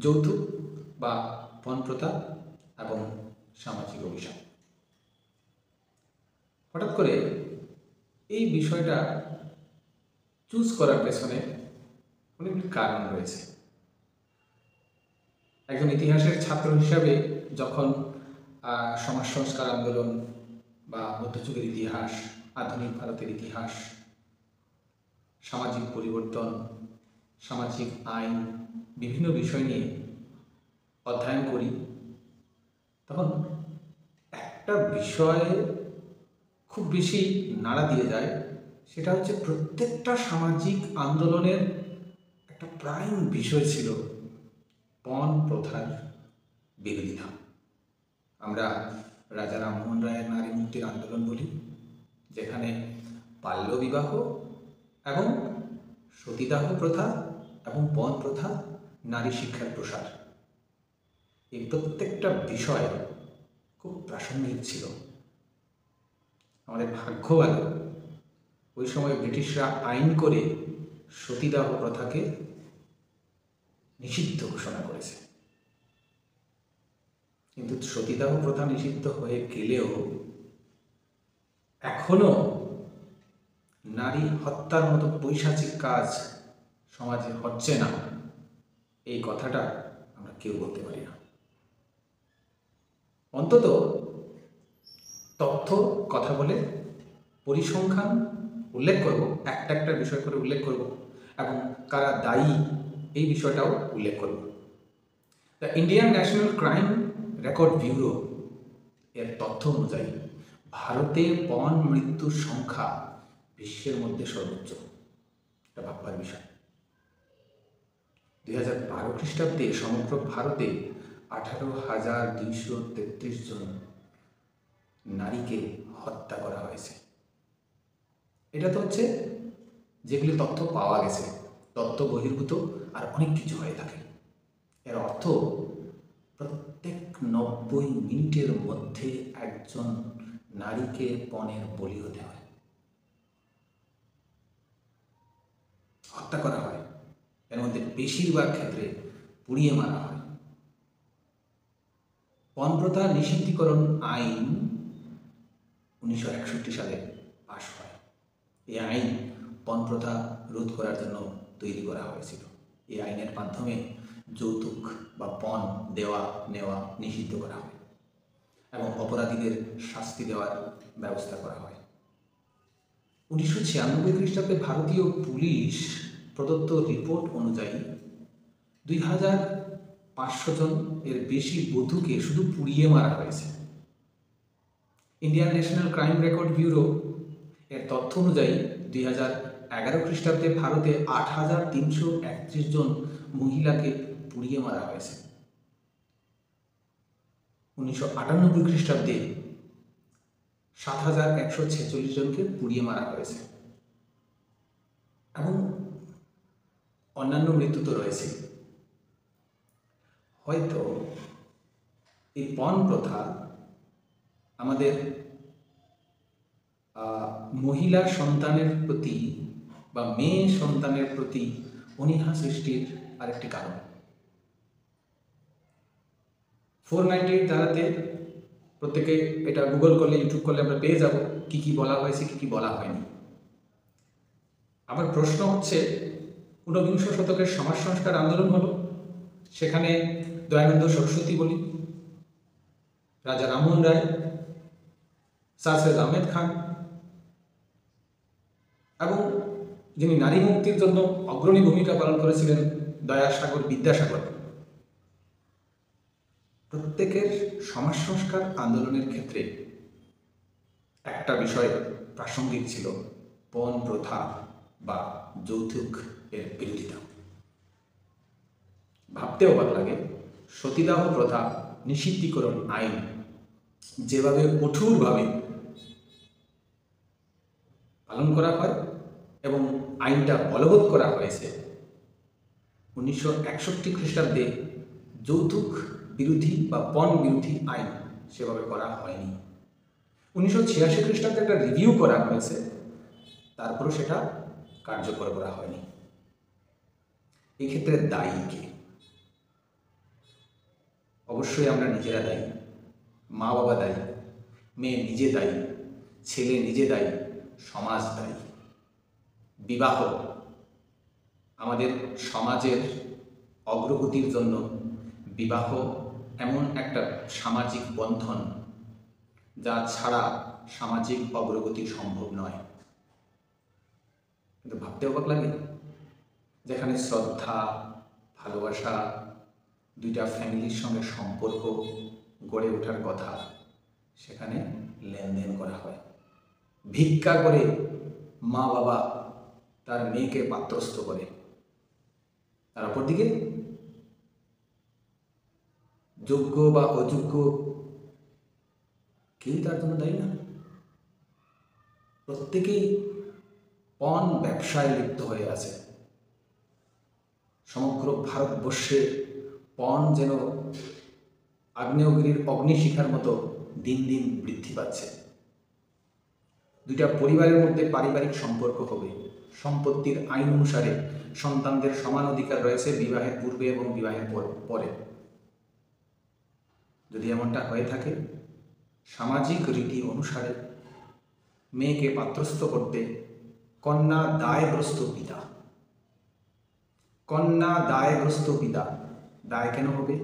যৌতুক বা পণপ্রথা এবং সামাজিক অভিশাপ। হঠাৎ করে এই বিষয়টা চুজ করার পেছনে অনেকগুলি কারণ রয়েছে। একজন ইতিহাসের ছাত্র হিসাবে যখন সমাজ সংস্কার আন্দোলন বা মধ্যযুগের ইতিহাস, আধুনিক ভারতের ইতিহাস, সামাজিক পরিবর্তন, সামাজিক আইন, বিভিন্ন বিষয় নিয়ে অধ্যয়ন করি, তখন একটা বিষয়ে খুব বেশি নাড়া দিয়ে যায়। সেটা হচ্ছে প্রত্যেকটা সামাজিক আন্দোলনের একটা প্রাইম বিষয় ছিল পণ প্রথার বিরোধিতা। আমরা রাজা রামমোহন রায়ের নারী মুক্তির আন্দোলন বলি, যেখানে বাল্যবিবাহ এবং সতীদাহ প্রথা এবং পণ প্রথা, নারী শিক্ষার প্রসার, এই প্রত্যেকটা বিষয় খুব প্রাসঙ্গিক ছিল। আমাদের ভাগ্য ভালো, ওই সময় ব্রিটিশরা আইন করে সতীদাহ প্রথাকে নিষিদ্ধ ঘোষণা করেছে। কিন্তু সতীদাহ প্রথা নিষিদ্ধ হয়ে গেলেও এখনো নারী হত্যার মতো পৈশাচিক কাজ সমাজে হচ্ছে না, এই কথাটা আমরা কেউ বলতে পারি না। অন্তত তথ্য কথা বলে পরিসংখ্যান উল্লেখ করব, একটা বিষয় করে উল্লেখ করব, এবং কারা দায়ী এই বিষয়টাও উল্লেখ করব। The Indian national crime record bureau এর তথ্য অনুযায়ী ভারতে পণ মৃত্যুর সংখ্যা বিশ্বের মধ্যে সর্বোচ্চ। এটা ভাববার বিষয়। 2012 খ্রিস্টাব্দে সমগ্র ভারতে 18,233 জন নারীকে হত্যা করা হয়েছে। এটা তো হচ্ছে যেগুলি তথ্য পাওয়া গেছে, তথ্য বহির্ভূত আর অনেক কিছু হয়ে থাকে। এর অর্থ প্রত্যেক 90 মিনিটের মধ্যে একজন নারীকে পণের বলি হতে হয়, হত্যা করা হয়। এর মধ্যে বেশিরভাগ ক্ষেত্রে পুড়িয়ে মারা হয়। পণ প্রথা নিষিদ্ধীকরণ আইন 1961 সালে পাশ হয়। এই আইন পণ প্রথা রোধ করার জন্য তৈরি করা হয়েছিল। এই আইনের মাধ্যমে যৌতুক বা পণ দেওয়া নেওয়া নিষিদ্ধ করা হয় এবং অপরাধীদের শাস্তি দেওয়ার ব্যবস্থা করা হয়। 1996 খ্রিস্টাব্দে ভারতীয় পুলিশ প্রদত্ত রিপোর্ট অনুযায়ী 2500 জন এর বেশি বধূকে শুধু পুড়িয়ে মারা হয়েছে। Indian national crime record bureau এর তথ্য অনুযায়ী 2011 খ্রিস্টাব্দে ভারতে 8,331 জন মহিলাকে পুড়িয়ে মারা হয়েছে। 1998 খ্রিস্টাব্দে 7,146 জনকে পুড়িয়ে মারা হয়েছে এবং অন্যান্য মৃত্যু তো রয়েছে। হয়তো এই পণ প্রথা আমাদের মহিলা সন্তানের প্রতি বা মেয়ে সন্তানের প্রতি অনীহা সৃষ্টির আরেকটি কারণ। 498 ধারাতে প্রত্যেকে এটা গুগল করলে, ইউটিউব করলে আমরা পেয়ে যাব কি কি বলা হয়েছে, কি কি বলা হয়নি। আমার প্রশ্ন হচ্ছে, 19বিংশ শতকের সমাজ সংস্কার আন্দোলন হলো, সেখানে দয়ানন্দ সরস্বতী বলি, রাজা রামমোহন রায়, স্যার সৈয়দ আহমেদ খান এবং যিনি নারী মুক্তির জন্য অগ্রণী ভূমিকা পালন করেছিলেন দয়াসাগর বিদ্যাসাগর, প্রত্যেকের সমাজ সংস্কার আন্দোলনের ক্ষেত্রে একটা বিষয় প্রাসঙ্গিক ছিল, পণ প্রথা বা যৌতুক এর বিরোধিতা। ভাবতে অবাক লাগে, সতীদাহ প্রথা নিষিদ্ধীকরণ আইন যেভাবে কঠোরভাবে পালন করা হয় এবং আইনটা বলবৎ করা হয়েছে, 1961 খ্রিস্টাব্দে যৌতুক বিরোধী বা পণ বিরোধী আইন সেভাবে করা হয়নি। 1986 খ্রিস্টাব্দে একটা রিভিউ করা হয়েছে, তারপরও সেটা কার্যকর করা হয়নি। এই ক্ষেত্রে দায়ী কে? অবশ্যই আমরা নিজেরা দায়ী, মা বাবা দায়ী, মেয়ে নিজে দায়ী, ছেলে নিজে দায়ী, সমাজ দায়ী। বিবাহ আমাদের সমাজের অগ্রগতির জন্য বিবাহ এমন একটা সামাজিক বন্ধন যা ছাড়া সামাজিক অগ্রগতি সম্ভব নয়। কিন্তু ভাবতে অবাক লাগে, যেখানে শ্রদ্ধা, ভালোবাসা, দুইটা ফ্যামিলির সঙ্গে সম্পর্ক গড়ে ওঠার কথা, সেখানে লেনদেন করা হয়। ভিক্ষা করে মা বাবা তার মেয়েকে পাত্রস্থ করে, তার অপরদিকে যোগ্য বা অযোগ্য কেউ তার জন্য দায়ী না। প্রত্যেকেই পণ ব্যবসায় লিপ্ত হয়ে আছে। সমগ্র ভারতবর্ষে পণ যেন আগ্নেয়গিরির অগ্নিশিখার মতো দিন দিন বৃদ্ধি পাচ্ছে। দুইটা পরিবারের মধ্যে পারিবারিক সম্পর্ক হবে, সম্পত্তির আইন অনুসারে সন্তানদের সমান অধিকার রয়েছে বিবাহের পূর্বে এবং বিবাহের পরে। যদি এমনটা হয়ে থাকে, সামাজিক রীতি অনুসারে মেয়েকে পাত্রস্থ করতে কন্যা দায়গ্রস্ত পিতা। কন্যা দায়গ্রস্ত পিতা দায় কেন হবে?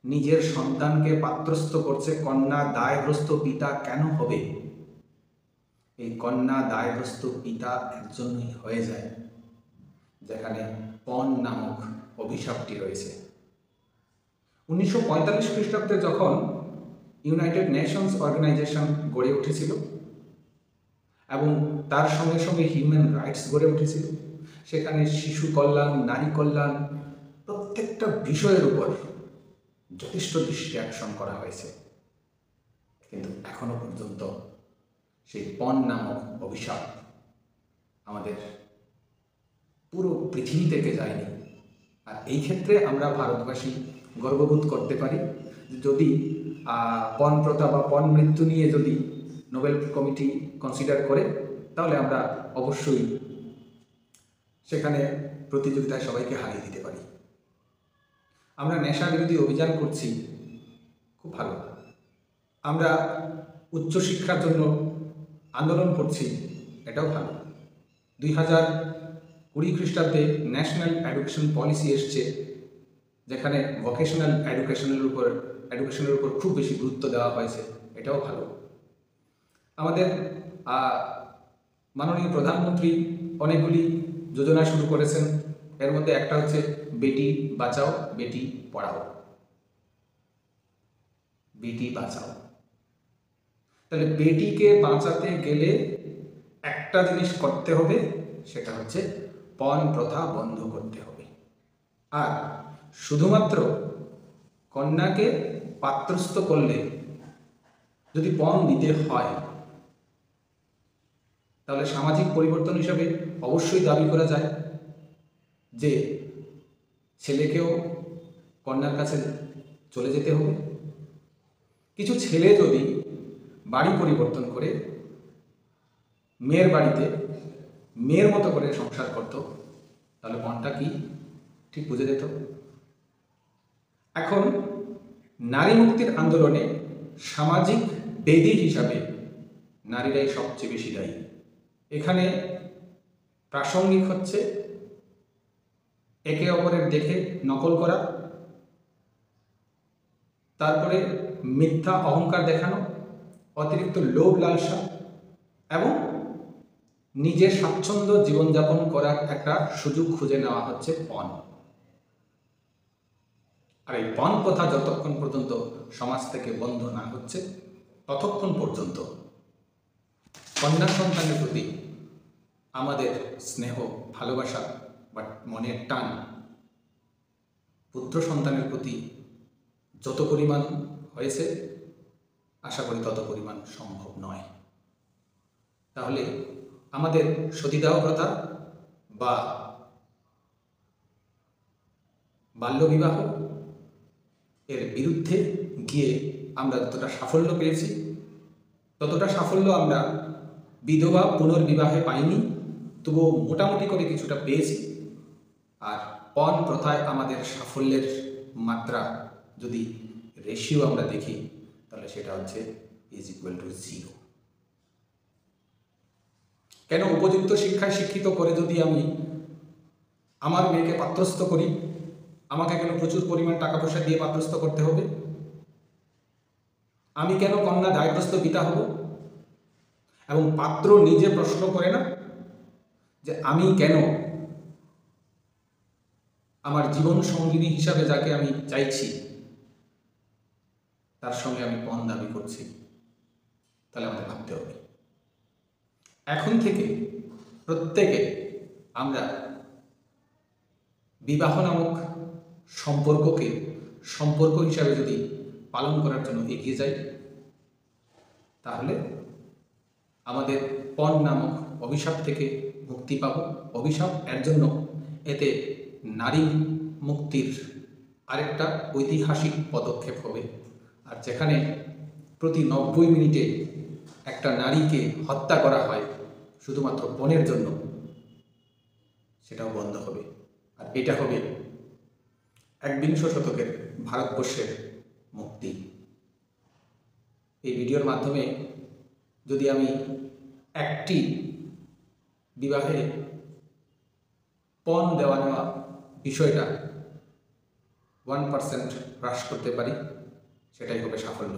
নিজের সন্তানকে পাত্রস্থ করছে কন্যা দায়গ্রস্ত পিতা কেন হবে? এই কন্যা দায়গ্রস্ত পিতা এর জন্যই হয়ে যায় যেখানে পণ নামক অভিশাপটি রয়েছে। 1945 খ্রিস্টাব্দে যখন ইউনাইটেড নেশনস অর্গানাইজেশন গড়ে উঠেছিল এবং তার সঙ্গে সঙ্গে হিউম্যান রাইটস গড়ে উঠেছিল, সেখানে শিশু কল্যাণ, নারী কল্যাণ প্রত্যেকটা বিষয়ের উপর যথেষ্ট দৃষ্টি আকর্ষণ করা হয়েছে। কিন্তু এখনো পর্যন্ত সেই পণ নামক অভিশাপ আমাদের পুরো পৃথিবী থেকে যায়নি। আর এই ক্ষেত্রে আমরা ভারতবাসী গর্ববোধ করতে পারি, যদি পণ প্রথা বা পণ মৃত্যু নিয়ে যদি নোবেল কমিটি কনসিডার করে, তাহলে আমরা অবশ্যই সেখানে প্রতিযোগিতায় সবাইকে হারিয়ে দিতে পারি। আমরা নেশা বিরোধী অভিযান করছি, খুব ভালো। আমরা উচ্চশিক্ষার জন্য আন্দোলন করছি, এটাও ভালো। 2020 খ্রিস্টাব্দে ন্যাশনাল এডুকেশন পলিসি এসছে, যেখানে ভোকেশনাল এডুকেশনের উপর খুব বেশি গুরুত্ব দেওয়া হয়েছে, এটাও ভালো। আমাদের মাননীয় প্রধানমন্ত্রী অনেকগুলি যোজনা শুরু করেছেন, এর মধ্যে একটা হচ্ছে বেটি বাঁচাও বেটি পড়াও। বেটি বাঁচাও, তাহলে বেটিকে বাঁচাতে গেলে একটা জিনিস করতে হবে, সেটা হচ্ছে পণ প্রথা বন্ধ করতে হবে। আর শুধুমাত্র কন্যাকে পাত্রস্থ করলে যদি পণ দিতে হয়, তাহলে সামাজিক পরিবর্তন হিসাবে অবশ্যই দাবি করা যায় যে ছেলেকেও কন্যার কাছে চলে যেতে হবে। কিছু ছেলে যদি বাড়ি পরিবর্তন করে মেয়ের বাড়িতে মেয়ের মতো করে সংসার করত, তাহলে পণটা কি ঠিক বুঝে যেত। এখন নারী মুক্তির আন্দোলনে সামাজিক বেদি হিসাবে নারীরাই সবচেয়ে বেশি দায়ী। এখানে প্রাসঙ্গিক হচ্ছে একে অপরের দেখে নকল করা, তারপরে মিথ্যা অহংকার দেখানো, অতিরিক্ত লোভ লালসা এবং নিজের স্বাচ্ছন্দ্য জীবনযাপন করার একটা সুযোগ খুঁজে নেওয়া হচ্ছে পণ। আর এই পণ প্রথা যতক্ষণ পর্যন্ত সমাজ থেকে বন্ধ না হচ্ছে, ততক্ষণ পর্যন্ত কন্যা সন্তানের প্রতি আমাদের স্নেহ, ভালোবাসা বা মনের টান পুত্র সন্তানের প্রতি যত পরিমাণ হয়েছে, আশা করি তত পরিমাণ সম্ভব নয়। তাহলে আমাদের সতীদাহ প্রথা বা বাল্যবিবাহ এর বিরুদ্ধে গিয়ে আমরা যতটা সাফল্য পেয়েছি, ততটা সাফল্য আমরা বিধবা পুনর্বিবাহে পাইনি, তবুও মোটামুটি করে কিছুটা পেয়েছি। আর পণ প্রথায় আমাদের সাফল্যের মাত্রা যদি রেশিও আমরা দেখি তাহলে সেটা হচ্ছে =0। কেন উপযুক্ত শিক্ষায় শিক্ষিত করে যদি আমি আমার মেয়েকে পাত্রস্থ করি, আমাকে কেন প্রচুর পরিমাণ টাকা পয়সা দিয়ে পাত্রস্থ করতে হবে? আমি কেন কন্যা দায়গ্রস্ত পিতা হব? এবং পাত্র নিজে প্রশ্ন করে না যে আমি কেন আমার জীবন সঙ্গিনী হিসাবে যাকে আমি চাইছি তার সঙ্গে আমি পণ দাবি করছি? তাহলে আমাদের ভাবতে হবে। এখন থেকে প্রত্যেকে আমরা বিবাহ নামক সম্পর্ককে সম্পর্ক হিসাবে যদি পালন করার জন্য এগিয়ে যাই, তাহলে আমাদের পণ নামক অভিশাপ থেকে মুক্তি পাব। অভিশাপ এর জন্য এতে নারী মুক্তির আরেকটা ঐতিহাসিক পদক্ষেপ হবে। আর যেখানে প্রতি 90 মিনিটে একটা নারীকে হত্যা করা হয় শুধুমাত্র পণের জন্য, সেটাও বন্ধ হবে। আর এটা হবে 21 শতকের ভারতবর্ষের মুক্তি। এই ভিডিওর মাধ্যমে যদি আমি একটি বিবাহে পণ দেওয়া নেওয়া বিষয়টা 1% হ্রাস করতে পারি, সেটাই হবে সাফল্য।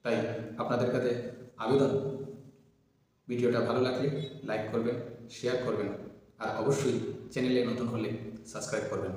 তাই আপনাদের কাছে আবেদন, ভিডিওটা ভালো লাগলে লাইক করবেন, শেয়ার করবেন, আর অবশ্যই চ্যানেলে নতুন হলে সাবস্ক্রাইব করবেন।